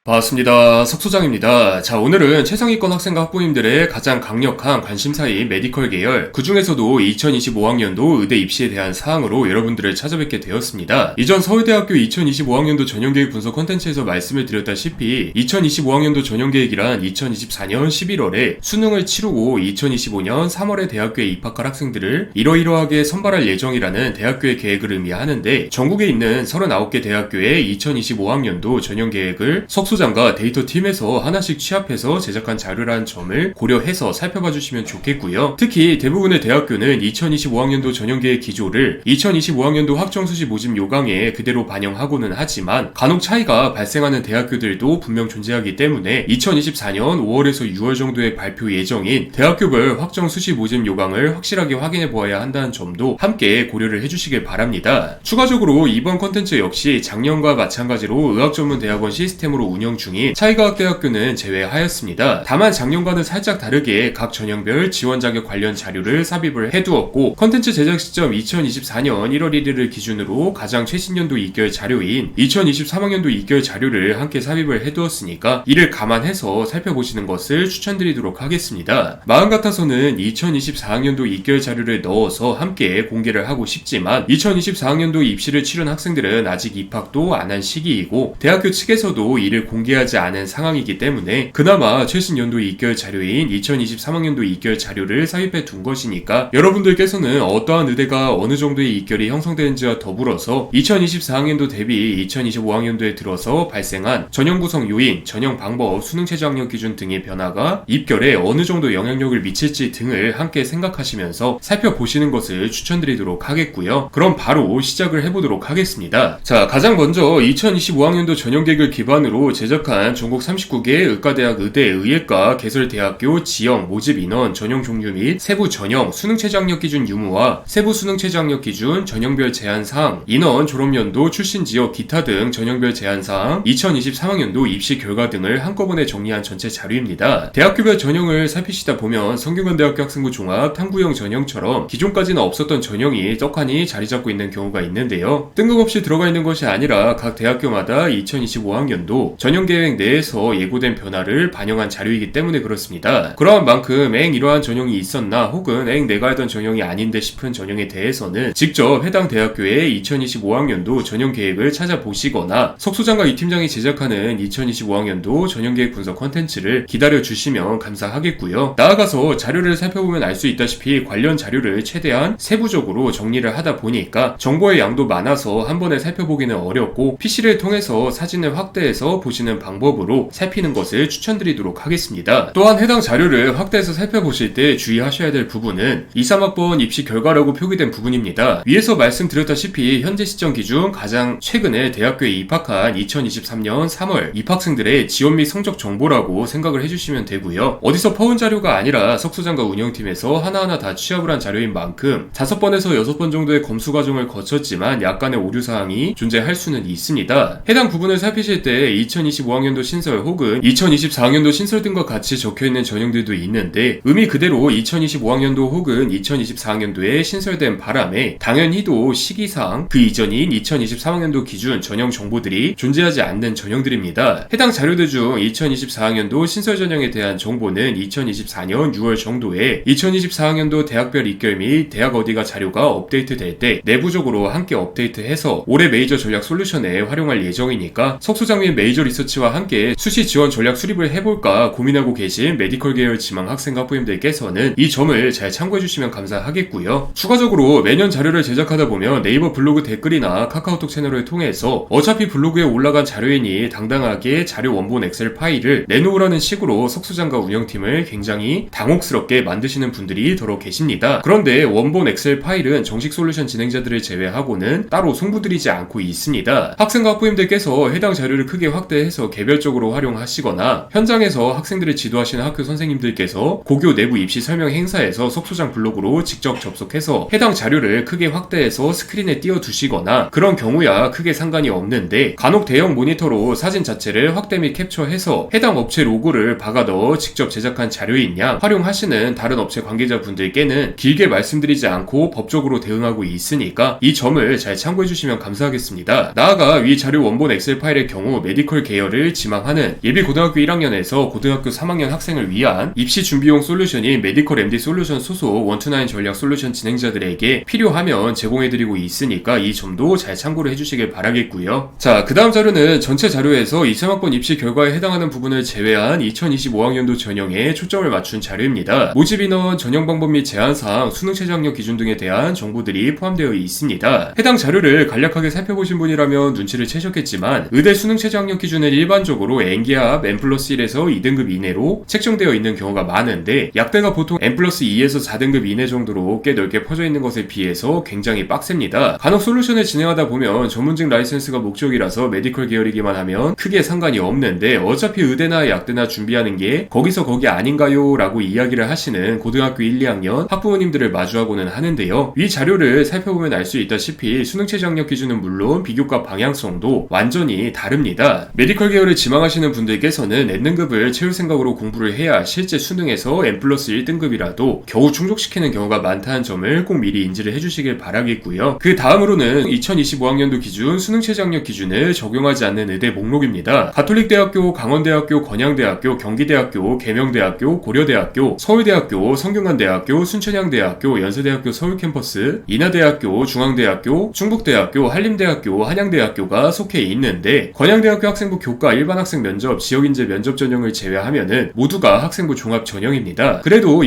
반갑습니다. 석소장입니다. 자, 오늘은 최상위권 학생과 학부모님들의 가장 강력한 관심사인 메디컬 계열, 그 중에서도 2025학년도 의대 입시에 대한 사항으로 여러분들을 찾아뵙게 되었습니다. 이전 서울대학교 2025학년도 전형계획 분석 컨텐츠에서 말씀을 드렸다시피 2025학년도 전형계획이란 2024년 11월에 수능을 치르고 2025년 3월에 대학교에 입학할 학생들을 이러이러하게 선발할 예정이라는 대학교의 계획을 의미하는데, 전국에 있는 39개 대학교의 2025학년도 전형계획을 석소장과 데이터팀에서 하나씩 취합해서 제작한 자료라는 점을 고려해서 살펴봐 주시면 좋겠고요. 특히 대부분의 대학교는 2025학년도 전형계획 기조를 2025학년도 학정수시 모집 요강에 그대로 반영하고는 하지만 간혹 차이가 발생하는 대학교들도 분명 존재하기 때문에 2024년 5월에서 6월 정도에 발표 예정인 대학교별 학정수시 모집 요강을 확실하게 확인해 보아야 한다는 점도 함께 고려를 해주시길 바랍니다. 추가적으로 이번 컨텐츠 역시 작년과 마찬가지로 의학전문대학원 시스템으로 운영 중인 차이과학대학교는 제외하였습니다. 다만 작년과는 살짝 다르게 각 전형별 지원 자격 관련 자료를 삽입을 해두었고, 컨텐츠 제작 시점 2024년 1월 1일을 기준으로 가장 최신 연도 2개월 자료인 2023학년도 2개월 자료를 함께 삽입을 해두었으니까 이를 감안해서 살펴보시는 것을 추천드리도록 하겠습니다. 마음 같아서는 2024학년도 2개월 자료를 넣어서 함께 공개를 하고 싶지만 2024학년도 입시를 치른 학생들은 아직 입학도 안 한 시기이고 대학교 측에서도 이를 공개하지 않은 상황이기 때문에 그나마 최신 연도 2개월 자료인 2023학년도 2개월 자료를 삽입해 둔 것이니까 여러분들께서는 어떠한 의대가 어느 정도의 입결이 형성되는지와 더불어서 2024학년도 대비 2025학년도에 들어서 발생한 전형 구성 요인, 전형 방법, 수능 최저 학력 기준 등의 변화가 입결에 어느 정도 영향력을 미칠지 등을 함께 생각하시면서 살펴보시는 것을 추천드리도록 하겠고요. 그럼 바로 시작을 해보도록 하겠습니다. 자, 가장 먼저 2025학년도 전형계획을 기반으로 제작한 전국 39개 의과대학 의대 의예과 개설대학교 지형 모집 인원 전형 종류 및 세부 전형 수능 최저학력 기준 유무와 세부 수능 최저학력 기준 전형별 제한사항 인원 졸업연도 출신 지역 기타 등 전형별 제한사항 2023학년도 입시 결과 등을 한꺼번에 정리한 전체 자료입니다. 대학교별 전형을 살피시다 보면 성균관대학교 학생부 종합 탐구형 전형처럼 기존까지는 없었던 전형이 떡하니 자리 잡고 있는 경우가 있는데요. 뜬금없이 들어가 있는 것이 아니라 각 대학교마다 2025학년도 전형계획 내에서 예고된 변화를 반영한 자료이기 때문에 그렇습니다. 그러한 만큼 이러한 전형이 있었나 혹은 내가 알던 전형이 아닌데 싶은 전형에 대해서는 직접 해당 대학교의 2025학년도 전형계획을 찾아보시거나 석소장과 이 팀장이 제작하는 2025학년도 전형계획 분석 컨텐츠를 기다려주시면 감사하겠고요. 나아가서 자료를 살펴보면 알 수 있다시피 관련 자료를 최대한 세부적으로 정리를 하다 보니까 정보의 양도 많아서 한 번에 살펴보기는 어렵고 PC를 통해서 사진을 확대해서 보시는 방법으로 살피는 것을 추천드리도록 하겠습니다. 또한 해당 자료를 확대해서 살펴보실 때 주의하셔야 될 부분은 2, 3학번 입시 결과라고 표기된 부분입니다. 위에서 말씀드렸다시피 현재 시점 기준 가장 최근에 대학교에 입학한 2023년 3월 입학생들의 지원 및 성적 정보라고 생각을 해주시면 되고요. 어디서 퍼온 자료가 아니라 석소장과 운영팀에서 하나하나 다 취합을 한 자료인 만큼 5번에서 6번 정도의 검수 과정을 거쳤지만 약간의 오류사항이 존재할 수는 있습니다. 해당 부분을 살피실 때 2025학년도 신설 혹은 2024학년도 신설 등과 같이 적혀있는 전형들도 있는데 의미 그대로 2025학년도 혹은 2024학년도에 신설된 바람에 당연히도 시기상 그 이전인 2023학년도 기준 전형 정보들이 존재하지 않는 전형들입니다. 해당 자료들 중 2024학년도 신설 전형에 대한 정보는 2024년 6월 정도에 2024학년도 대학별 입결 및 대학 어디가 자료가 업데이트 될 때 내부적으로 함께 업데이트해서 올해 메이저 전략 솔루션에 활용할 예정이니까 석소장 및 메이저 리서치와 함께 수시 지원 전략 수립을 해볼까 고민하고 계신 메디컬 계열 지망 학생 학부모님들께서는 이 점을 잘 참고해주시면 감사하겠고요. 추가적으로 매년 자료를 제작하다 보면 네이버 블로그 댓글이나 카카오톡 채널을 통해서 어차피 블로그에 올라간 자료이니 당당하게 자료 원본 엑셀 파일을 내놓으라는 식으로 석소장과 운영팀을 굉장히 당혹스럽게 만드시는 분들이 더러 계십니다. 그런데 원본 엑셀 파일은 정식 솔루션 진행자들을 제외하고는 따로 송부드리지 않고 있습니다. 학생과 학부모님들께서 해당 자료를 크게 확대해서 개별적으로 활용하시거나 현장에서 학생들을 지도하시는 학교 선생님들께서 고교 내부 입시 설명 행사에서 석소장 블로그로 직접 접속해서 해당 자료를 크게 확대해서 스크린에 띄워두시거나 그런 경우야 크게 상관이 없는데, 간혹 대형 모니터로 사진 자체를 확대 및 캡처해서 해당 업체 로고를 박아 넣어 직접 제작한 자료인 양 활용하시는 다른 업체 관계자분들께는 길게 말씀드리지 않고 법적으로 대응하고 있으니까 이 점을 잘 참고해 주시면 감사하겠습니다. 나아가 위 자료 원본 엑셀 파일의 경우 메디컬 계열을 지망하는 예비 고등학교 1학년에서 고등학교 3학년 학생을 위한 입시 준비용 솔루션인 메디컬 MD 솔루션 소속 129 전략 솔루션 진행자들에게 필요하면 제공해드리고 있으니까 이 점도 잘 참고를 해주시길 바라겠고요. 자, 그 다음 자료는 전체 자료에서 23학번 입시 결과에 해당하는 부분을 제외한 2025학년도 전형에 초점을 맞춘 자료입니다. 모집 인원, 전형 방법 및 제한사항, 수능 최저 학력 기준 등에 대한 정보들이 포함되어 있습니다. 해당 자료를 간략하게 살펴보신 분이라면 눈치를 채셨겠지만 의대 수능 최저 학력 기준은 일반적으로 N기합 N+1에서 2등급 이내로 책정되어 있는 경우가 많은데 약대가 보통 N+2에서 4등급 이내 정도로 꽤 넓게 퍼져 있는 것에 비해서 굉장히 빡셉니다. 간혹 솔루션을 진행하다 보면 전문직 라이센스가 목적이라서 메디컬 계열이기만 하면 크게 상관이 없는데 어차피 의대나 약대나 준비하는 게 거기서 거기 아닌가요? 라고 이야기를 하시는 고등학교 1, 2학년 학부모님들을 마주하고는 하는데요. 위 자료를 살펴보면 알 수 있다시피 수능 최저 학력 기준은 물론 비교과 방향성도 완전히 다릅니다. 메디컬 계열을 지망하시는 분들께서는 N등급을 채울 생각으로 공부를 해야 실제 수능에서 N+1등급이라도 겨우 충족시키는 경우가 많다는 점을 꼭 미리 인지를 해주시길 바라겠고요. 그 다음으로는 2025학년도 기준 수능 최저 학력 기준을 적용하지 않는 의대 목록입니다. 가톨릭대학교, 강원대학교, 건양대학교, 경기대학교, 계명대학교, 고려대학교, 서울대학교, 성균관대학교, 순천향대학교, 연세대학교 서울캠퍼스, 인하대학교, 중앙대학교, 충북대학교, 한림대학교, 한양대학교가 속해 있는데 건양대학교 학생부 교과 일반 학생 면접, 지역인재 면접 전형을 제외하면은 모두가 학생부 종합 전형입니다. 그래도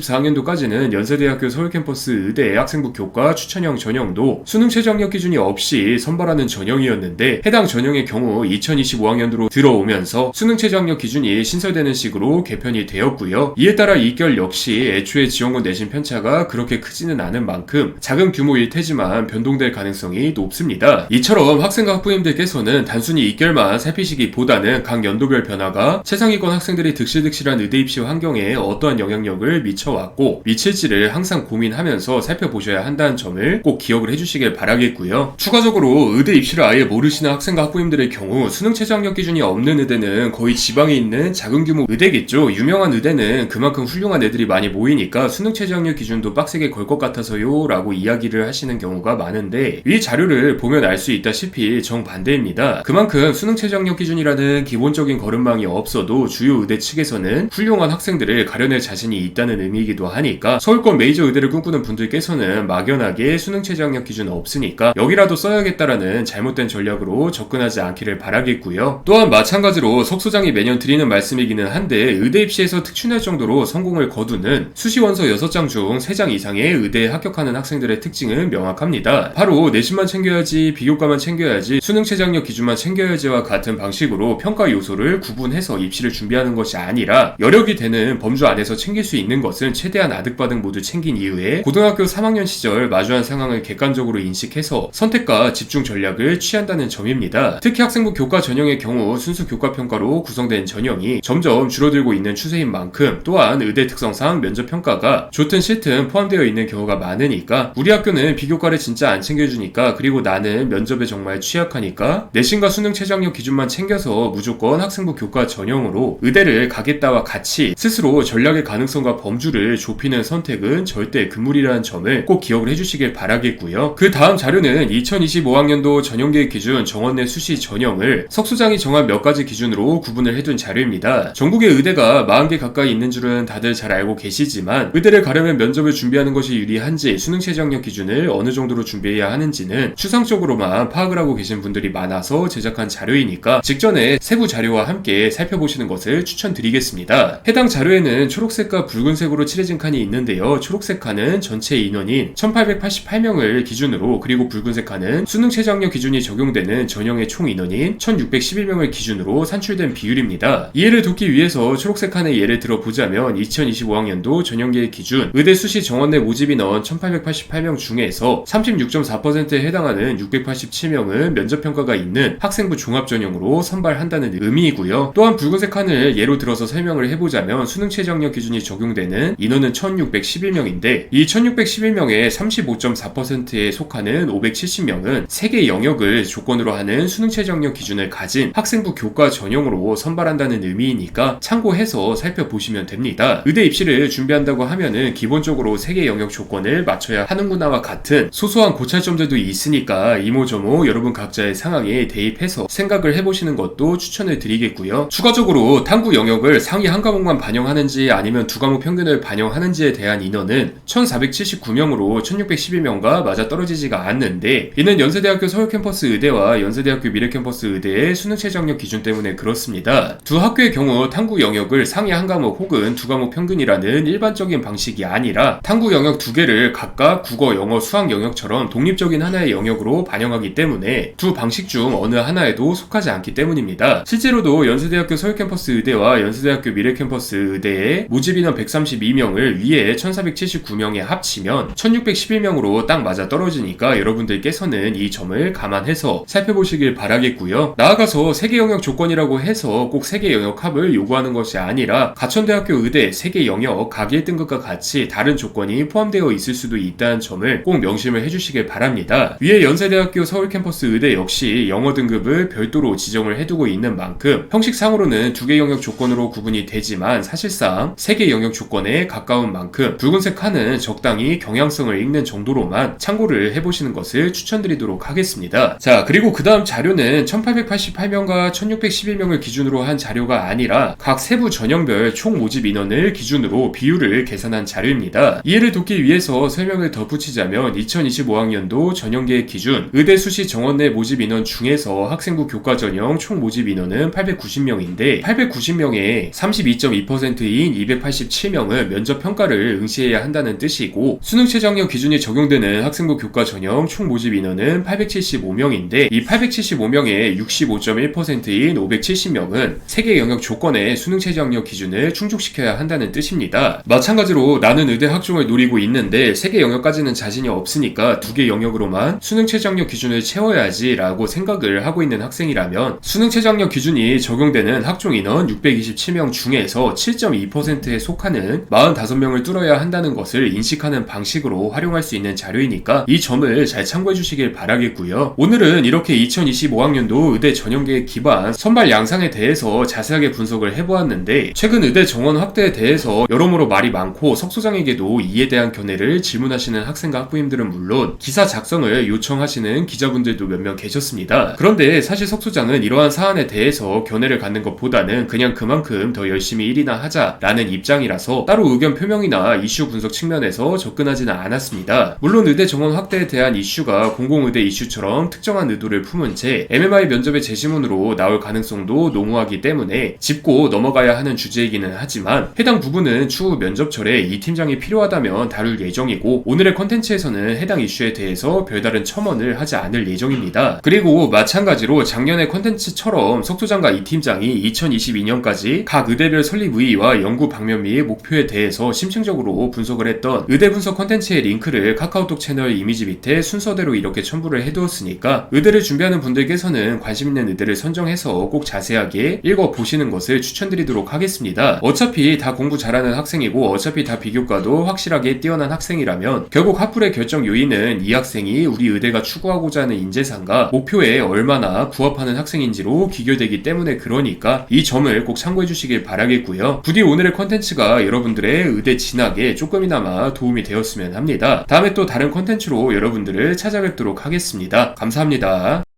2024학년도까지는 연세대학교 서울캠퍼스 의대 학생부 교과 추천형 전형도 수능 최저 학력 기준이 없이 선발하는 전형이었는데 해당 전형의 경우 2025학년도로 들어오면서 수능 최저 학력 기준이 신설되는 식으로 개편이 되었고요. 이에 따라 이결 역시 애초에 지원금 내신 편차가 그렇게 크지는 않은 만큼 작은 규모일 테지만 변동될 가능성이 높습니다. 이처럼 학생과 학부모님들께서는 단순히 이결만 살피시기보다는 각 연도별 변화가 최상위권 학생들이 득실득실한 의대 입시 환경에 어떠한 영향력을 미쳐왔고 미칠지를 항상 고민하면서 살펴보셔야 한다는 점을 꼭 기억을 해주시길 바라겠고요. 추가적으로 의대 입시를 아예 모르시는 학생과 학부모님들의 경우 수능 최저 학력 기준이 없는 의대는 거의 지방에 있는 작은 규모 의대겠죠. 유명한 의대는 그만큼 훌륭한 애들이 많이 모이니까 수능 최저 학력 기준도 빡세게 걸 것 같아서요 라고 이야기를 하시는 경우가 많은데 이 자료를 보면 알 수 있다시피 정반대입니다. 그만큼 수능 최저 학력 기준이라는 기본적인 거름망이 없어도 주요 의대 측에서는 훌륭한 학생들을 가려낼 자신이 있다는 의미이기도 하니까 서울권 메이저 의대를 꿈꾸는 분들께서는 막연하게 수능 최저 학력 기준 없으니까 여기라도 써야겠다라는 잘못된 전략으로 접근하지 않기를 바라겠고요. 또한 마찬가지로 석 소장이 매년 드리는 말씀이기는 한데 의대 입시에서 특출날 정도로 성공을 거두는 수시원서 6장 중 3장 이상의 의대에 합격하는 학생들의 특징은 명확합니다. 바로 내신만 챙겨야지, 비교과만 챙겨야지, 수능 최저 학력 기준만 챙겨야지와 같은 방식으로 평가 요소를 구분해서 입시를 준비하는 것이 아니라 여력이 되는 범주 안에서 챙길 수 있는 것은 최대한 아득바득 모두 챙긴 이후에 고등학교 3학년 시절 마주한 상황을 객관적으로 인식해서 선택과 집중 전략을 취한다는 점입니다. 특히 학생부 교과 전형의 경우 순수 교과 평가로 구성된 전형이 점점 줄어들고 있는 추세인 만큼 또한 의대 특성상 면접 평가가 좋든 싫든 포함되어 있는 경우가 많으니까 우리 학교는 비교과를 진짜 안 챙겨주니까 그리고 나는 면접에 정말 취약하니까 내신과 수능 최저 학력 기준만 챙겨서 무조건 학생부 교과 전형으로 의대를 가겠다와 같이 스스로 전략의 가능성과 범주를 좁히는 선택은 절대 금물이라는 점을 꼭 기억을 해주시길 바라겠고요. 그 다음 자료는 2025학년도 전형계획 기준 정원 내 수시 전형을 석 소장이 정한 몇 가지 기준으로 구분을 해둔 자료입니다. 전국의 의대가 40개 가까이 있는 줄은 다들 잘 알고 계시지만 의대를 가려면 면접을 준비하는 것이 유리한지 수능 최저 학력 기준을 어느 정도로 준비해야 하는지는 추상적으로만 파악을 하고 계신 분들이 많아서 제작한 자료이니까 직전에 세부 자료와 함께 살펴보시는 것을 추천드리겠습니다. 해당 자료에는 초록색과 붉은색으로 칠해진 칸이 있는데요. 초록색 칸은 전체 인원인 1888명을 기준으로 그리고 붉은색 칸은 수능 최저 학력 기준이 적용되는 전형의 총 인원인 1611명을 기준으로 산출된 비율입니다. 이해를 돕기 위해서 초록색 칸의 예를 들어보자면 2025학년도 전형계획 기준 의대 수시 정원 내 모집 인원 1888명 중에서 36.4%에 해당하는 687명은 면접평가가 있는 학생부 종합전형으로 선발한다는 의미이고요. 또한 붉은색 칸을 예로 들어서 설명을 해보자면 수능 최저 학력 기준이 적용되는 인원은 1611명인데 이 1611명의 35.4%에 속하는 570명은 3개 영역을 조건으로 하는 수능 최저 학력 기준을 가진 학생부 교과 전형으로 선발한다는 의미이니까 참고해서 살펴보시면 됩니다. 의대 입시를 준비한다고 하면은 기본적으로 3개 영역 조건을 맞춰야 하는구나와 같은 소소한 고찰점들도 있으니까 이모저모 여러분 각자의 상황에 대입해서 생각을 해보시면 해보시는 것도 추천을 드리겠고요. 추가적으로 탐구 영역을 상위 한 과목만 반영하는지 아니면 두 과목 평균을 반영하는지에 대한 인원은 1479명으로 1612명과 맞아떨어지지가 않는데, 이는 연세대학교 서울캠퍼스 의대와 연세대학교 미래캠퍼스 의대의 수능 최저학력 기준 때문에 그렇습니다. 두 학교의 경우 탐구 영역을 상위 한 과목 혹은 두 과목 평균이라는 일반적인 방식이 아니라 탐구 영역 두 개를 각각 국어, 영어, 수학 영역처럼 독립적인 하나의 영역으로 반영하기 때문에 두 방식 중 어느 하나에도 속하지 않기 때문입니다. 실제로도 연세대학교 서울캠퍼스 의대와 연세대학교 미래캠퍼스 의대의 모집 인원 132명을 위에 1479명에 합치면 1611명으로 딱 맞아 떨어지니까 여러분들께서는 이 점을 감안해서 살펴보시길 바라겠고요. 나아가서 세개 영역 조건이라고 해서 꼭 세개 영역 합을 요구하는 것이 아니라 가천대학교 의대 세개 영역 각 1등급과 같이 다른 조건이 포함되어 있을 수도 있다는 점을 꼭 명심을 해주시길 바랍니다. 위에 연세대학교 서울캠퍼스 의대 역시 영어 등급을 별도로 지정을 해두고 있는 만큼 형식상으로는 두 개 영역 조건으로 구분이 되지만 사실상 세 개 영역 조건에 가까운 만큼 붉은색 칸은 적당히 경향성을 읽는 정도로만 참고를 해보시는 것을 추천드리도록 하겠습니다. 자, 그리고 그 다음 자료는 1888명과 1611명을 기준으로 한 자료가 아니라 각 세부 전형별 총 모집 인원을 기준으로 비율을 계산한 자료입니다. 이해를 돕기 위해서 설명을 덧붙이자면 2025학년도 전형계획 기준 의대 수시 정원 내 모집 인원 중에서 학생부 교과 전형 총 모집 인원은 890명인데 890명의 32.2%인 287명은 면접 평가를 응시해야 한다는 뜻이고, 수능 최저학력 기준이 적용되는 학생부 교과 전형 총 모집 인원은 875명인데 이 875명의 65.1%인 570명은 세개 영역 조건의 수능 최저학력 기준을 충족시켜야 한다는 뜻입니다. 마찬가지로 나는 의대 학종을 노리고 있는데 세개 영역까지는 자신이 없으니까 두 개 영역으로만 수능 최저학력 기준을 채워야지 라고 생각을 하고 있는 학생이라면 수능 최저학력 기준이 적용되는 학종 인원 627명 중에서 7.2%에 속하는 45명을 뚫어야 한다는 것을 인식하는 방식으로 활용할 수 있는 자료이니까 이 점을 잘 참고해 주시길 바라겠고요. 오늘은 이렇게 2025학년도 의대 전형계획 기반 선발 양상에 대해서 자세하게 분석을 해보았는데, 최근 의대 정원 확대에 대해서 여러모로 말이 많고 석소장에게도 이에 대한 견해를 질문하시는 학생과 학부님들은 물론 기사 작성을 요청하시는 기자분들도 몇 명 계셨습니다. 그런데 사실 석소장은 이러한 사안에 대해서 견해를 갖는 것보다는 그냥 그만큼 더 열심히 일이나 하자라는 입장이라서 따로 의견 표명이나 이슈 분석 측면에서 접근하지는 않았습니다. 물론 의대 정원 확대에 대한 이슈가 공공의대 이슈처럼 특정한 의도를 품은 채 MMI 면접의 재지문으로 나올 가능성도 농후하기 때문에 짚고 넘어가야 하는 주제이기는 하지만 해당 부분은 추후 면접철에 이 팀장이 필요하다면 다룰 예정이고, 오늘의 컨텐츠에서는 해당 이슈에 대해서 별다른 첨언을 하지 않을 예정입니다. 그리고 마찬가지로 작년의 컨텐츠처럼 석소장과 이 팀장이 2022년까지 각 의대별 설립 의의와 연구 방면 및 목표에 대해서 심층적으로 분석을 했던 의대 분석 컨텐츠의 링크를 카카오톡 채널 이미지 밑에 순서대로 이렇게 첨부를 해두었으니까 의대를 준비하는 분들께서는 관심 있는 의대를 선정해서 꼭 자세하게 읽어보시는 것을 추천드리도록 하겠습니다. 어차피 다 공부 잘하는 학생이고 어차피 다 비교과도 확실하게 뛰어난 학생이라면 결국 합불의 결정 요인은 이 학생이 우리 의대가 추구하고자 하는 인재상과 목표에 얼마나 부합하는 학생인지로 귀결되기 때문에 그러니까 이 점을 꼭 참고해 주시길 바라겠고요. 부디 오늘의 컨텐츠가 여러분들의 의대 진학에 조금이나마 도움이 되었으면 합니다. 다음에 또 다른 컨텐츠로 여러분들을 찾아뵙도록 하겠습니다. 감사합니다.